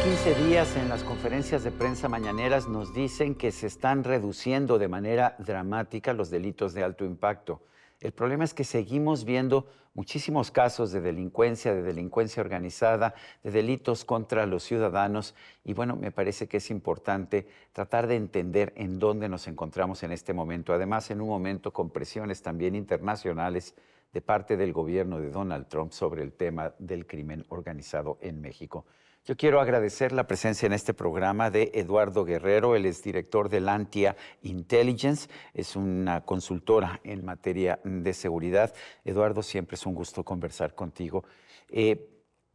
15 días en las conferencias de prensa mañaneras nos dicen que se están reduciendo de manera dramática los delitos de alto impacto. El problema es que seguimos viendo muchísimos casos de delincuencia organizada, de delitos contra los ciudadanos y bueno, me parece que es importante tratar de entender en dónde nos encontramos en este momento. Además, en un momento con presiones también internacionales de parte del gobierno de Donald Trump sobre el tema del crimen organizado en México. Yo quiero agradecer la presencia en este programa de Eduardo Guerrero. Él es director de Lantia Intelligence, es una consultora en materia de seguridad. Eduardo, siempre es un gusto conversar contigo.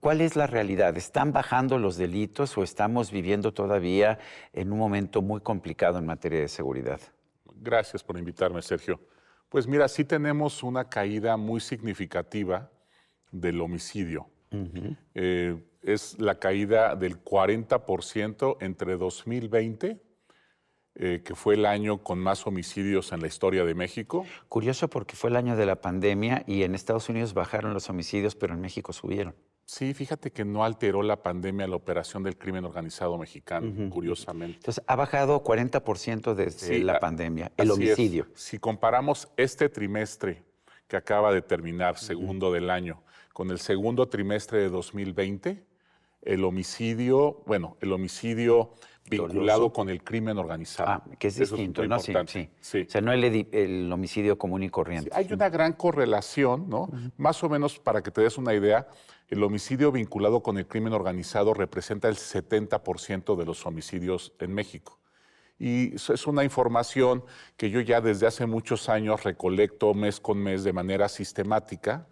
¿Cuál es la realidad? ¿Están bajando los delitos o estamos viviendo todavía en un momento muy complicado en materia de seguridad? Gracias por invitarme, Sergio. Pues mira, sí tenemos una caída muy significativa del homicidio. Es la caída del 40% entre 2020, que fue el año con más homicidios en la historia de México. Curioso porque fue el año de la pandemia y en Estados Unidos bajaron los homicidios, pero en México subieron. Sí, fíjate que no alteró la pandemia la operación del crimen organizado mexicano, curiosamente. Entonces, ha bajado 40% desde la pandemia, el homicidio. Si comparamos este trimestre que acaba de terminar, segundo del año, con el segundo trimestre de 2020, el homicidio vinculado Doloso. con el crimen organizado. Que es distinto, muy ¿no? importante. Sí. O sea, no el homicidio común y corriente. Sí, hay una gran correlación, ¿no? Más o menos, para que te des una idea, el homicidio vinculado con el crimen organizado representa el 70% de los homicidios en México. Y es una información que yo ya desde hace muchos años recolecto mes con mes de manera sistemática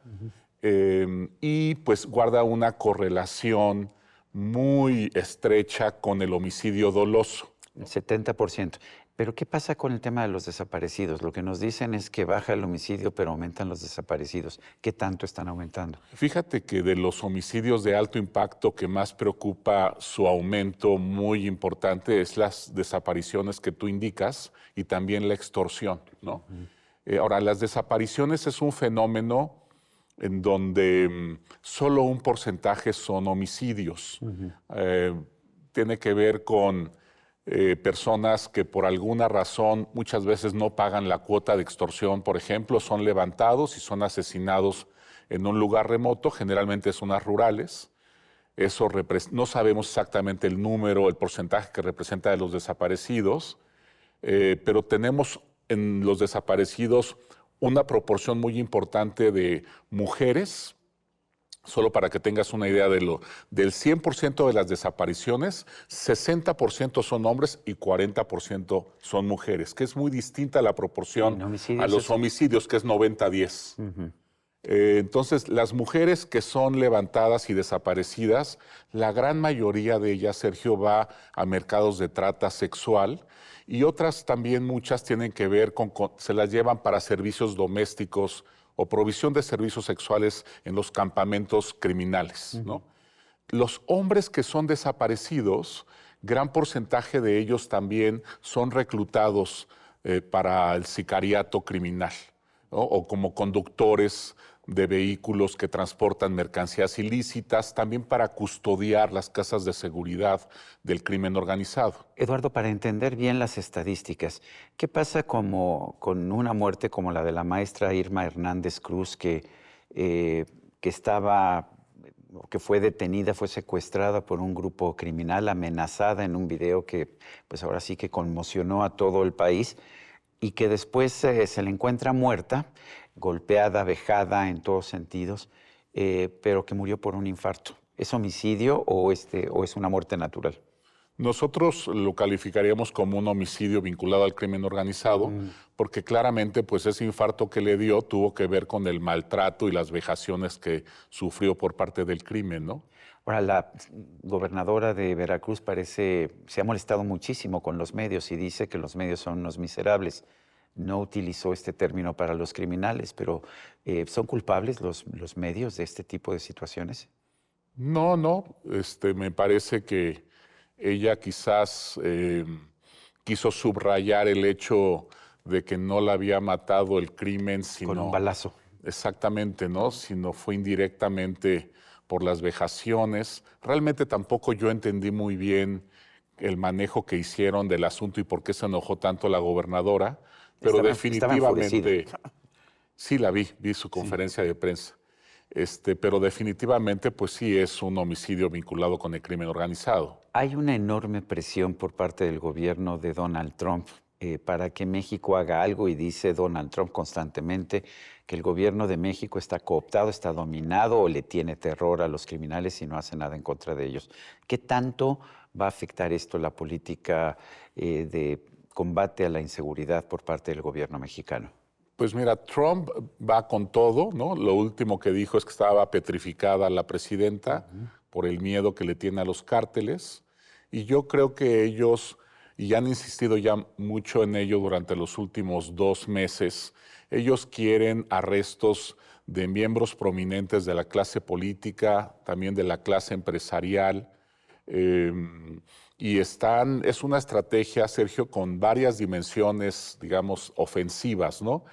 y pues guarda una correlación muy estrecha con el homicidio doloso. El 70%. Pero ¿qué pasa con el tema de los desaparecidos? Lo que nos dicen es que baja el homicidio, pero aumentan los desaparecidos. ¿Qué tanto están aumentando? Fíjate que de los homicidios de alto impacto que más preocupa su aumento muy importante es las desapariciones que tú indicas y también la extorsión, ¿no? Ahora, las desapariciones es un fenómeno en donde solo un porcentaje son homicidios. Tiene que ver con personas que por alguna razón muchas veces no pagan la cuota de extorsión, por ejemplo, son levantados y son asesinados en un lugar remoto, generalmente zonas rurales. Eso no sabemos exactamente el número, el porcentaje que representa de los desaparecidos, pero tenemos en los desaparecidos una proporción muy importante de mujeres. Solo para que tengas una idea del 100% de las desapariciones, 60% son hombres y 40% son mujeres, que es muy distinta la proporción a los homicidios, que es 90-10. Entonces, las mujeres que son levantadas y desaparecidas, la gran mayoría de ellas, Sergio, va a mercados de trata sexual y otras también, muchas tienen que ver se las llevan para servicios domésticos o provisión de servicios sexuales en los campamentos criminales, ¿no? Los hombres que son desaparecidos, gran porcentaje de ellos también son reclutados para el sicariato criminal, ¿no? O como conductores de vehículos que transportan mercancías ilícitas, también para custodiar las casas de seguridad del crimen organizado. Eduardo, para entender bien las estadísticas, ¿qué pasa con una muerte como la de la maestra Irma Hernández Cruz, que fue detenida, fue secuestrada por un grupo criminal, amenazada en un video que pues ahora sí que conmocionó a todo el país y que después se le encuentra muerta, golpeada, vejada en todos sentidos, pero que murió por un infarto? ¿Es homicidio o es una muerte natural? Nosotros lo calificaríamos como un homicidio vinculado al crimen organizado, porque claramente pues ese infarto que le dio tuvo que ver con el maltrato y las vejaciones que sufrió por parte del crimen, ¿no? Ahora, la gobernadora de Veracruz se ha molestado muchísimo con los medios y dice que los medios son unos miserables. No utilizó este término para los criminales, pero ¿son culpables los medios de este tipo de situaciones? No, me parece que ella quizás quiso subrayar el hecho de que no la había matado el crimen, sino... Con un balazo. Exactamente, ¿no? Sino fue indirectamente por las vejaciones. Realmente tampoco yo entendí muy bien el manejo que hicieron del asunto y por qué se enojó tanto la gobernadora, pero Estaba enfurecida. definitivamente, sí la vi su Sí. conferencia de prensa, pero definitivamente pues sí es un homicidio vinculado con el crimen organizado. Hay una enorme presión por parte del gobierno de Donald Trump para que México haga algo y dice Donald Trump constantemente que el gobierno de México está cooptado, está dominado o le tiene terror a los criminales y no hace nada en contra de ellos. ¿Qué tanto va a afectar esto la política de combate a la inseguridad por parte del gobierno mexicano? Pues mira, Trump va con todo, ¿no? Lo último que dijo es que estaba petrificada la presidenta por el miedo que le tiene a los cárteles. Y yo creo que ellos, y han insistido ya mucho en ello durante los últimos 2 meses, ellos quieren arrestos de miembros prominentes de la clase política, también de la clase empresarial. Y es una estrategia, Sergio, con varias dimensiones, digamos, ofensivas, ¿no?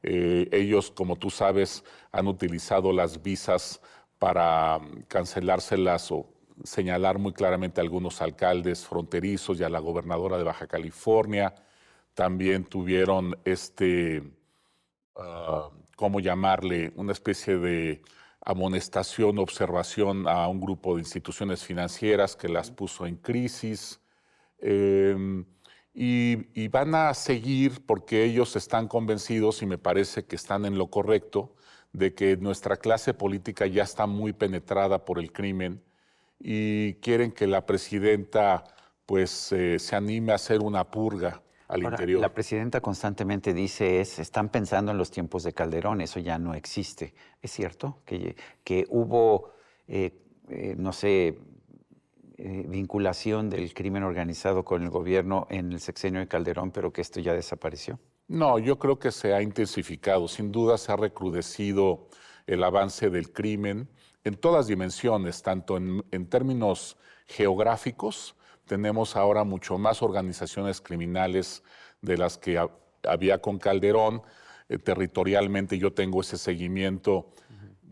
Ellos, como tú sabes, han utilizado las visas para cancelárselas o señalar muy claramente a algunos alcaldes fronterizos y a la gobernadora de Baja California. También tuvieron ¿cómo llamarle? Una especie de amonestación, observación a un grupo de instituciones financieras que las puso en crisis. Eh, y van a seguir porque ellos están convencidos, y me parece que están en lo correcto, de que nuestra clase política ya está muy penetrada por el crimen y quieren que la presidenta pues se anime a hacer una purga al Ahora, interior. la presidenta constantemente dice están pensando en los tiempos de Calderón, eso ya no existe. ¿Es cierto que hubo, no sé, vinculación del crimen organizado con el gobierno en el sexenio de Calderón, pero que esto ya desapareció? No, yo creo que se ha intensificado, sin duda se ha recrudecido el avance del crimen en todas dimensiones, tanto en términos geográficos, tenemos ahora mucho más organizaciones criminales de las que había con Calderón. Territorialmente yo tengo ese seguimiento.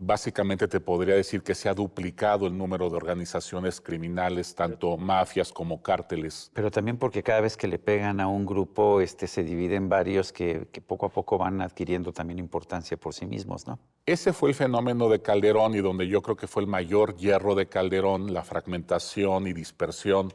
Básicamente te podría decir que se ha duplicado el número de organizaciones criminales, tanto mafias como cárteles. Pero también porque cada vez que le pegan a un grupo, se divide en varios que poco a poco van adquiriendo también importancia por sí mismos, ¿no? Ese fue el fenómeno de Calderón y donde yo creo que fue el mayor hierro de Calderón, la fragmentación y dispersión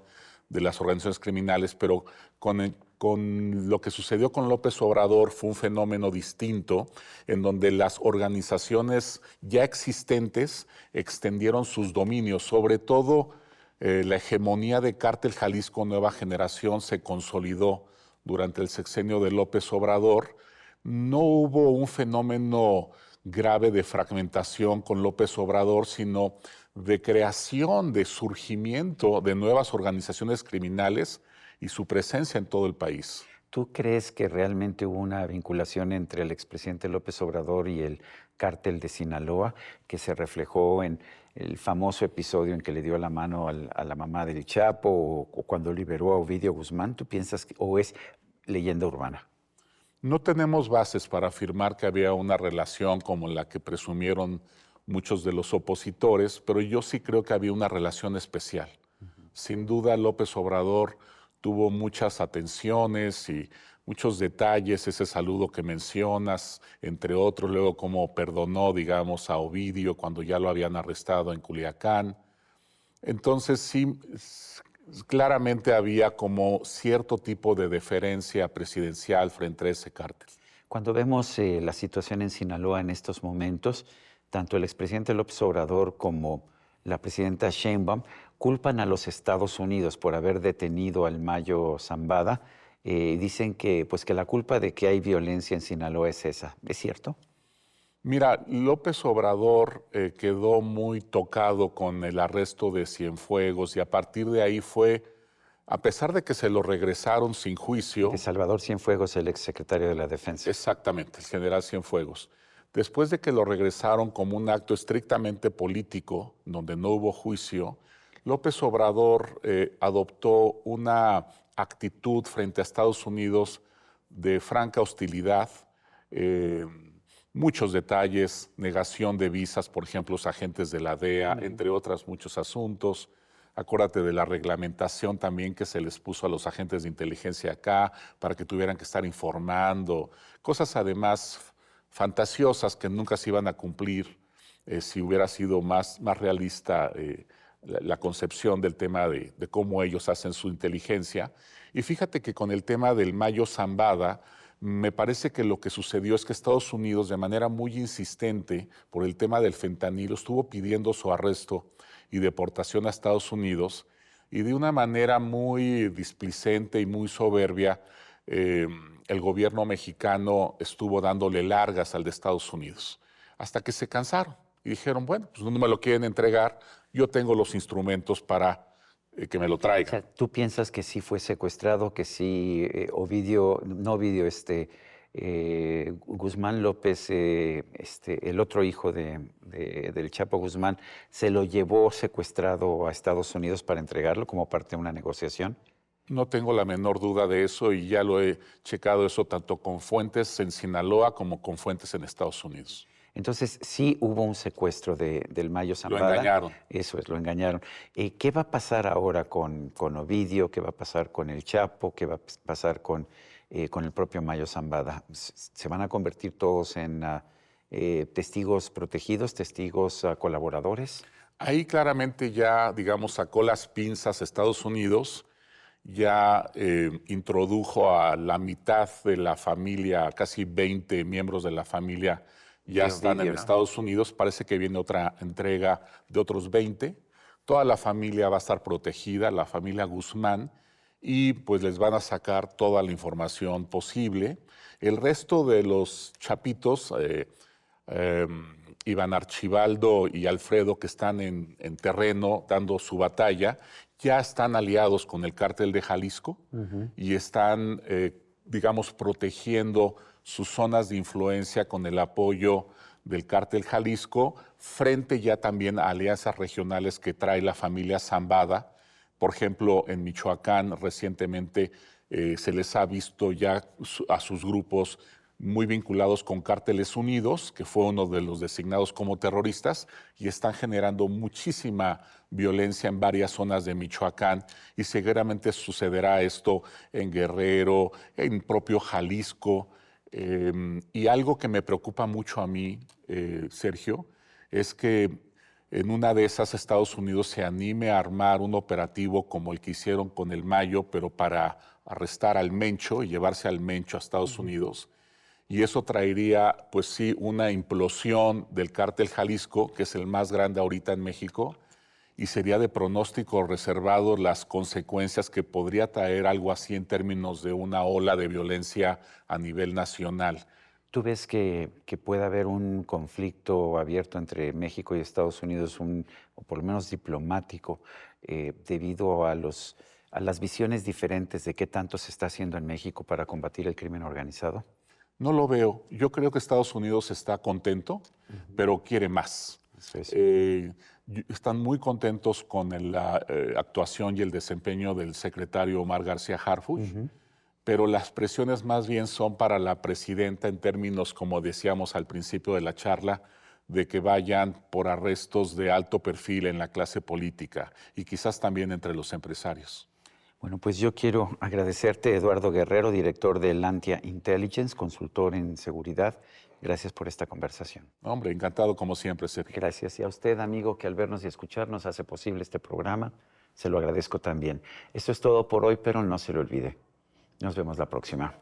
de las organizaciones criminales, pero con lo que sucedió con López Obrador fue un fenómeno distinto, en donde las organizaciones ya existentes extendieron sus dominios, sobre todo la hegemonía de Cártel Jalisco Nueva Generación se consolidó durante el sexenio de López Obrador. No hubo un fenómeno grave de fragmentación con López Obrador, sino de creación, de surgimiento de nuevas organizaciones criminales y su presencia en todo el país. ¿Tú crees que realmente hubo una vinculación entre el expresidente López Obrador y el cártel de Sinaloa, que se reflejó en el famoso episodio en que le dio la mano a la mamá del Chapo o cuando liberó a Ovidio Guzmán? ¿Tú piensas o es leyenda urbana? No tenemos bases para afirmar que había una relación como la que presumieron muchos de los opositores, pero yo sí creo que había una relación especial. Sin duda, López Obrador tuvo muchas atenciones y muchos detalles, ese saludo que mencionas, entre otros, luego cómo perdonó, digamos, a Ovidio cuando ya lo habían arrestado en Culiacán. Entonces, sí, claramente había como cierto tipo de deferencia presidencial frente a ese cártel. Cuando vemos la situación en Sinaloa en estos momentos, tanto el expresidente López Obrador como la presidenta Sheinbaum culpan a los Estados Unidos por haber detenido al Mayo Zambada. Dicen que, pues, que la culpa de que hay violencia en Sinaloa es esa. ¿Es cierto? Mira, López Obrador quedó muy tocado con el arresto de Cienfuegos y a partir de ahí fue, a pesar de que se lo regresaron sin juicio. De Salvador Cienfuegos, el exsecretario de la Defensa. Exactamente, el general Cienfuegos. Después de que lo regresaron como un acto estrictamente político, donde no hubo juicio, López Obrador adoptó una actitud frente a Estados Unidos de franca hostilidad, muchos detalles, negación de visas, por ejemplo, los agentes de la DEA, entre otros muchos asuntos. Acuérdate de la reglamentación también que se les puso a los agentes de inteligencia acá para que tuvieran que estar informando. Cosas además fantasiosas que nunca se iban a cumplir si hubiera sido más realista la concepción del tema de cómo ellos hacen su inteligencia. Y fíjate que con el tema del Mayo Zambada, me parece que lo que sucedió es que Estados Unidos, de manera muy insistente por el tema del fentanilo, estuvo pidiendo su arresto y deportación a Estados Unidos, y de una manera muy displicente y muy soberbia, el gobierno mexicano estuvo dándole largas al de Estados Unidos, hasta que se cansaron y dijeron, bueno, pues no me lo quieren entregar, yo tengo los instrumentos para que me lo O traigan. sea, ¿tú piensas que sí fue secuestrado, que sí Guzmán López, el otro hijo del Chapo Guzmán, se lo llevó secuestrado a Estados Unidos para entregarlo como parte de una negociación? No tengo la menor duda de eso y ya lo he checado eso tanto con fuentes en Sinaloa como con fuentes en Estados Unidos. Entonces, sí hubo un secuestro del Mayo Lo Zambada. engañaron. Eso es, lo engañaron. ¿Qué va a pasar ahora con Ovidio? ¿Qué va a pasar con el Chapo? ¿Qué va a pasar con el propio Mayo Zambada? ¿Se van a convertir todos en testigos protegidos, testigos colaboradores? Ahí claramente ya, digamos, sacó las pinzas Estados Unidos, ya introdujo a la mitad de la familia, casi 20 miembros de la familia ya están en Estados Unidos. Parece que viene otra entrega de otros 20. Toda la familia va a estar protegida, la familia Guzmán, y pues les van a sacar toda la información posible. El resto de los chapitos, Iván Archibaldo y Alfredo, que están en terreno dando su batalla, ya están aliados con el cártel de Jalisco y están, digamos, protegiendo sus zonas de influencia con el apoyo del cártel Jalisco, frente ya también a alianzas regionales que trae la familia Zambada. Por ejemplo, en Michoacán recientemente se les ha visto ya a sus grupos muy vinculados con Cárteles Unidos, que fue uno de los designados como terroristas, y están generando muchísima violencia en varias zonas de Michoacán, y seguramente sucederá esto en Guerrero, en propio Jalisco. Y algo que me preocupa mucho a mí, Sergio, es que en una de esas Estados Unidos se anime a armar un operativo como el que hicieron con el Mayo, pero para arrestar al Mencho y llevarse al Mencho a Estados Unidos. Y eso traería, pues sí, una implosión del cártel Jalisco, que es el más grande ahorita en México, y sería de pronóstico reservado las consecuencias que podría traer algo así en términos de una ola de violencia a nivel nacional. ¿Tú ves que pueda haber un conflicto abierto entre México y Estados Unidos, o por lo menos diplomático, debido a las visiones diferentes de qué tanto se está haciendo en México para combatir el crimen organizado? No lo veo. Yo creo que Estados Unidos está contento, pero quiere más. Eso es. Están muy contentos con la actuación y el desempeño del secretario Omar García Harfuch, pero las presiones más bien son para la presidenta en términos, como decíamos al principio de la charla, de que vayan por arrestos de alto perfil en la clase política y quizás también entre los empresarios. Bueno, pues yo quiero agradecerte, Eduardo Guerrero, director de Lantia Intelligence, consultor en seguridad. Gracias por esta conversación. Hombre, encantado como siempre, Sergio. Gracias. Y a usted, amigo, que al vernos y escucharnos hace posible este programa, se lo agradezco también. Esto es todo por hoy, pero no se lo olvide. Nos vemos la próxima.